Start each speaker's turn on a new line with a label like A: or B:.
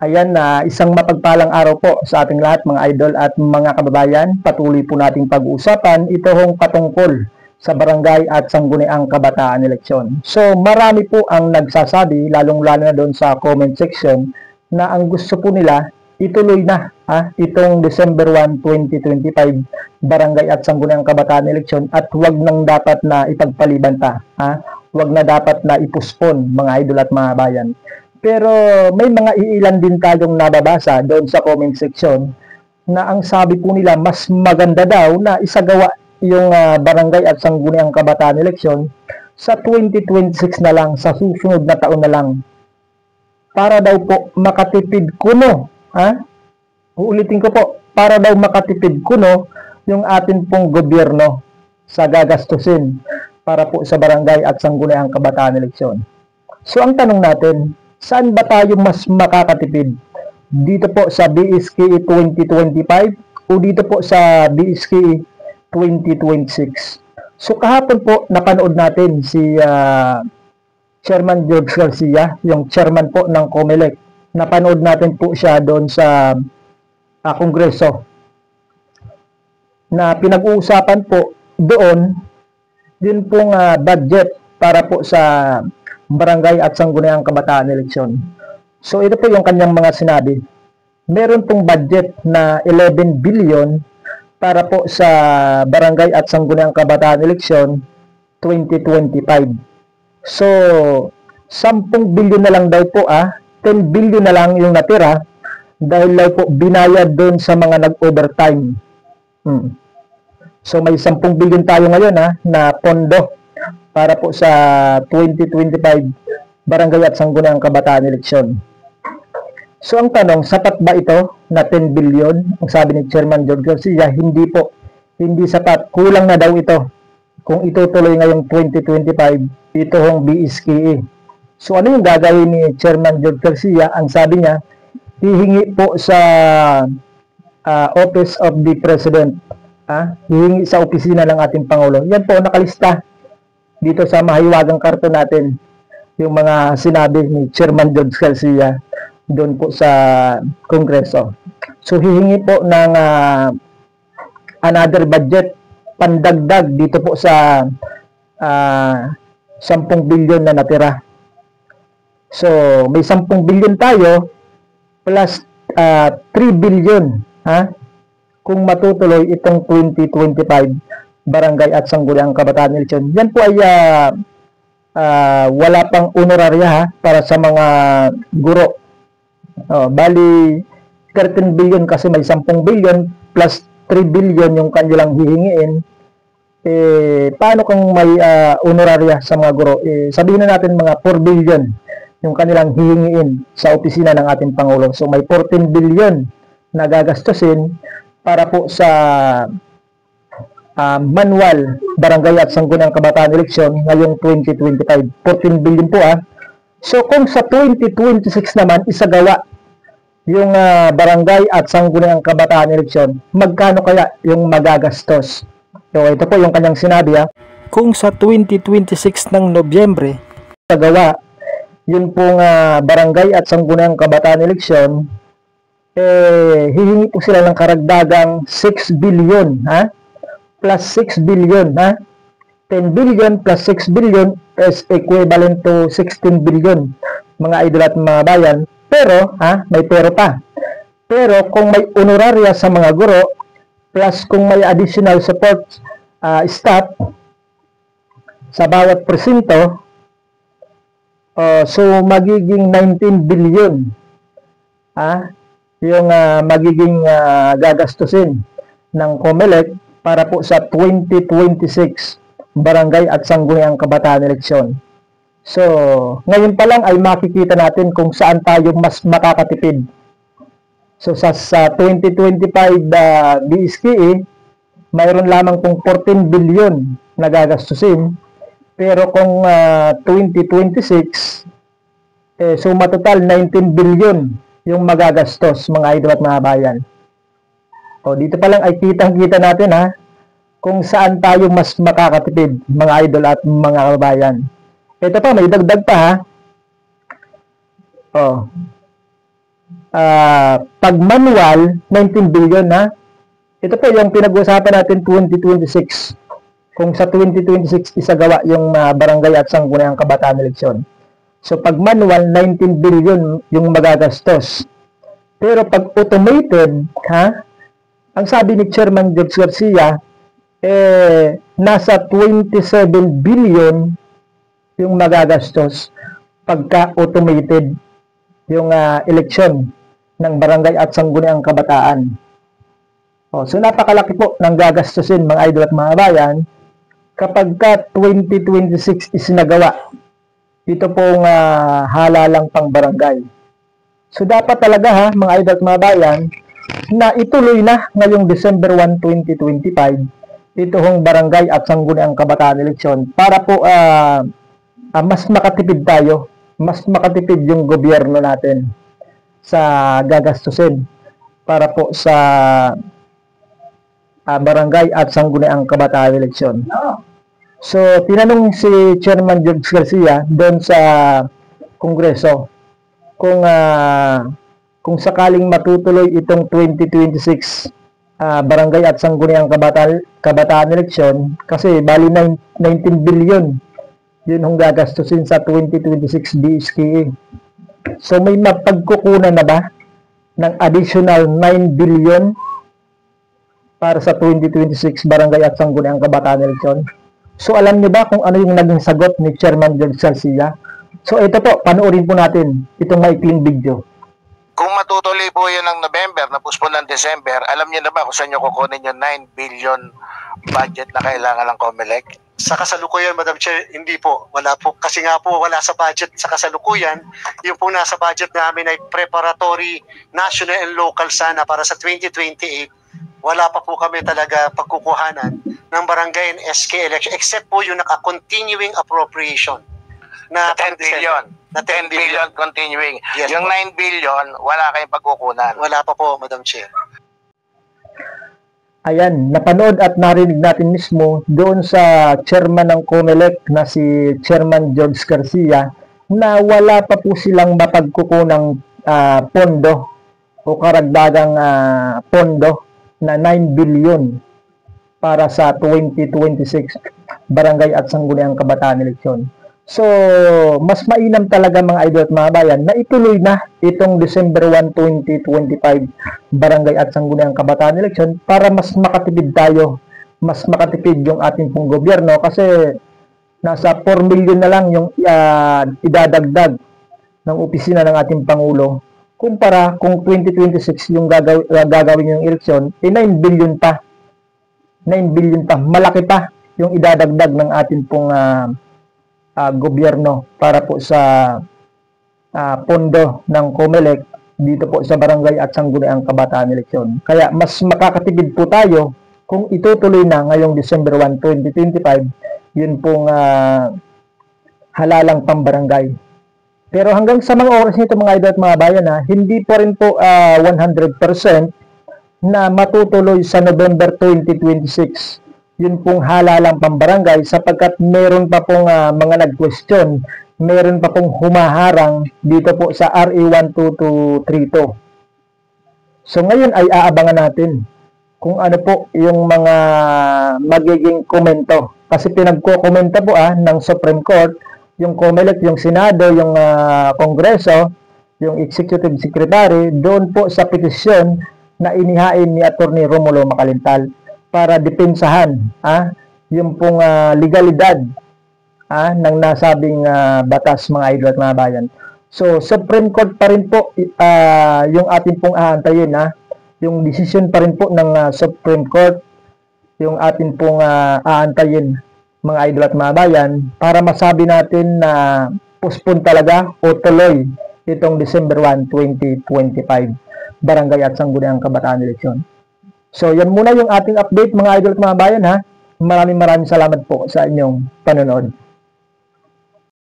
A: Ayan na isang mapagpalang araw po sa ating lahat mga idol at mga kababayan. Patuloy po nating pag-uusapan ito hong patungkol sa barangay at sangguniang kabataan eleksyon. So marami po ang nagsasabi, lalong-lalo na doon sa comment section, na ang gusto po nila ituloy na itong December 1, 2025 barangay at sangguniang kabataan eleksyon at wag nang dapat na ipagpaliban pa. Wag na dapat na ipuspon mga idol at mga bayan. Pero may mga iilan din tayong nababasa doon sa comment section na ang sabi po nila mas maganda daw na isagawa yung barangay at sangguniang kabataan eleksyon sa 2026 na lang, sa susunod na taon na lang. Para daw po makatipid kuno. Uulitin ko po, para daw makatipid kuno yung atin pong gobyerno sa gagastusin para po sa barangay at sangguniang kabataan eleksyon. So ang tanong natin, saan ba tayo mas makakatipid? Dito po sa BSKE 2025 o dito po sa BSKE 2026? So kahapon po napanood natin si Chairman George Garcia, yung chairman po ng COMELEC. Napanood natin po siya doon sa Kongreso. Na pinag-uusapan po doon din pong budget para po sa barangay at sangguniang kabataan eleksyon. So ito po yung kanyang mga sinabi. Meron pong budget na 11 billion para po sa barangay at sangguniang kabataan eleksyon 2025. So 10 billion na lang daw po 10 billion na lang yung natira dahil daw po binayad doon sa mga nag-overtime. So may 10 billion tayo ngayon na pondo para po sa 2025 barangay at sangguniang kabataan eleksyon. So ang tanong, sapat ba ito na 10 billion? Ang sabi ni Chairman George Garcia, hindi po. Hindi sapat. Kulang na daw ito. Kung itutuloy ngayong 2025, ito hong BSKE. So ano yung gagawin ni Chairman George Garcia? Ang sabi niya, hihingi po sa Office of the President. Hihingi sa opisina ng ating Pangulo. Yan po, nakalista dito sa mahiwagang karton natin yung mga sinabi ni Chairman George Garcia doon po sa Kongreso. So hihingi po ng another budget pandagdag dito po sa 10 billion na natira. So may 10 billion tayo plus 3 billion kung matutuloy itong 2025 barangay at sangguniang kabataan eleksyon. Yan po ay wala pang honorarya para sa mga guro. Bali 13 billion kasi may 10 billion plus 3 billion yung kanilang hihingiin. Paano kung may honorarya sa mga guro? Sabihin na natin mga 4 billion yung kanilang hihingiin sa opisina ng ating Pangulo. So may 14 billion na gagastusin para po sa manual barangay at sangguniang kabataan eleksyon ngayong 2025. 14 billion po So kung sa 2026 naman isagawa yung barangay at sangguniang kabataan eleksyon, magkano kaya yung magagastos? So ito po yung kanyang sinabi Kung sa 2026 ng Nobyembre isagawa yun pong barangay at sangguniang kabataan eleksyon, hihingi po sila ng karagdagang 6 billion plus 6 billion 10 billion plus 6 billion is equivalent to 16 billion mga idol at mga bayan. Pero may pero pa. Pero kung may honoraria sa mga guro plus kung may additional support staff sa bawat presinto, so magiging 19 billion yung magiging gagastusin ng COMELEC para po sa 2026 barangay at sangguniang kabataan eleksyon. So, ngayon pa lang ay makikita natin kung saan tayo mas makakatipid. So, sa 2025 BSKE, mayroon lamang pong 14 billion na gagastusin. Pero kung 2026, suma total 19 billion yung magagastos mga idol at mga bayan. Dito pa lang ay kitang-kita natin kung saan tayo mas makakatipid mga idol at mga kababayan. Ito pa, may dagdag pa Pag manual, 19 billion ha. Ito po yung pinag-uusapan natin 2026. Kung sa 2026 isagawa yung barangay at sangguniang kabataan eleksyon. So pag manual, 19 billion yung magagastos. Pero pag automated, ang sabi ni Chairman George Garcia, nasa 27 billion yung magagastos pagka automated yung eleksyon ng barangay at sangguniang kabataan. So napakalaki po ng gagastusin mga idol at mga bayan kapag ka 2026 isinagawa. Ito pong halalang pang barangay. So dapat talaga mga idol at mga bayan na ituloy na ngayong December 1, 2025 ito hong barangay at sangguniang kabataan eleksyon para po mas makatipid tayo, mas makatipid yung gobyerno natin sa gagastusin para po sa barangay at sangguniang kabataan eleksyon. So, tinanong si Chairman George Garcia doon sa Kongreso kung sakaling matutuloy itong 2026 barangay at sangguniang kabataan eleksyon kasi bali 19 billion yun ang gagastusin sa 2026 BSKA. So, may mapagkukunan na ba ng additional 9 billion para sa 2026 barangay at sangguniang kabataan eleksyon? So alam niyo ba kung ano yung naging sagot ni Chairman George Garcia? So ito po, panoorin po natin itong maikling video.
B: Kung matutuloy po yun ng November, napuspo ng December, alam niyo na ba kung saan nyo kukunin yung 9 billion budget na kailangan ng COMELEC?
C: Sa kasalukuyan, Madam Chair, hindi po. Wala po. Kasi nga po, wala sa budget sa kasalukuyan. Yung po nasa budget namin ay preparatory national and local sana para sa 2028. Wala pa po kami talaga pagkukuhanan ng barangay and SK election except po yung naka-continuing appropriation na
B: 10 billion. Na 10 billion continuing.
C: Yes,
B: yung 9 billion, wala kayong pagkukunan.
C: Wala pa po, Madam Chair.
A: Ayan, napanood at narinig natin mismo doon sa chairman ng COMELEC na si Chairman George Garcia na wala pa po silang mapagkukunang pondo o karagdagang pondo na 9 billion para sa 2026 barangay at sangguniang kabataan eleksyon. So, mas mainam talaga mga idol at mga bayan na ituloy na itong December 1, 2025 barangay at sangguniang kabataan eleksyon para mas makatipid tayo, mas makatipid yung ating pong gobyerno kasi nasa 4 million na lang yung idadagdag ng opisina ng ating Pangulo kumpara kung 2026 yung gagawin yung eleksyon, 9 billion pa. 9 billion pa. Malaki pa yung idadagdag ng ating pong gobyerno para po sa pondo ng COMELEC dito po sa barangay at sangguniang kabataan eleksyon. Kaya mas makakatipid po tayo kung itutuloy na ngayong December 1, 2025 yun pong halalang pambarangay. Pero hanggang sa mga oras nito mga idol at mga bayan hindi po rin po 100% na matutuloy sa November 2026 yun pong halalang pambarangay sapagkat meron pa pong mga nag-question, meron pa pong humaharang dito po sa RA 12232. So ngayon ay aabangan natin kung ano po yung mga magiging komento. Kasi pinagko-komenta po ng Supreme Court, yung COMELEC, yung Senado, yung Kongreso, yung Executive Secretary, doon po sa petisyon na inihain ni Atty. Romulo Macalintal para depensahan yung pong legalidad ng nasabing batas mga idol at mga bayan. So, Supreme Court pa rin po yung ating pong aantayin. Yung decision pa rin po ng Supreme Court yung ating pong aantayin mga idol at mga bayan para masabi natin na postpone talaga o tuloy itong December 1, 2025 barangay at sangguniang kabataan eleksyon. So, yan muna yung ating update mga idol at mga bayan Maraming salamat po sa inyong panonood.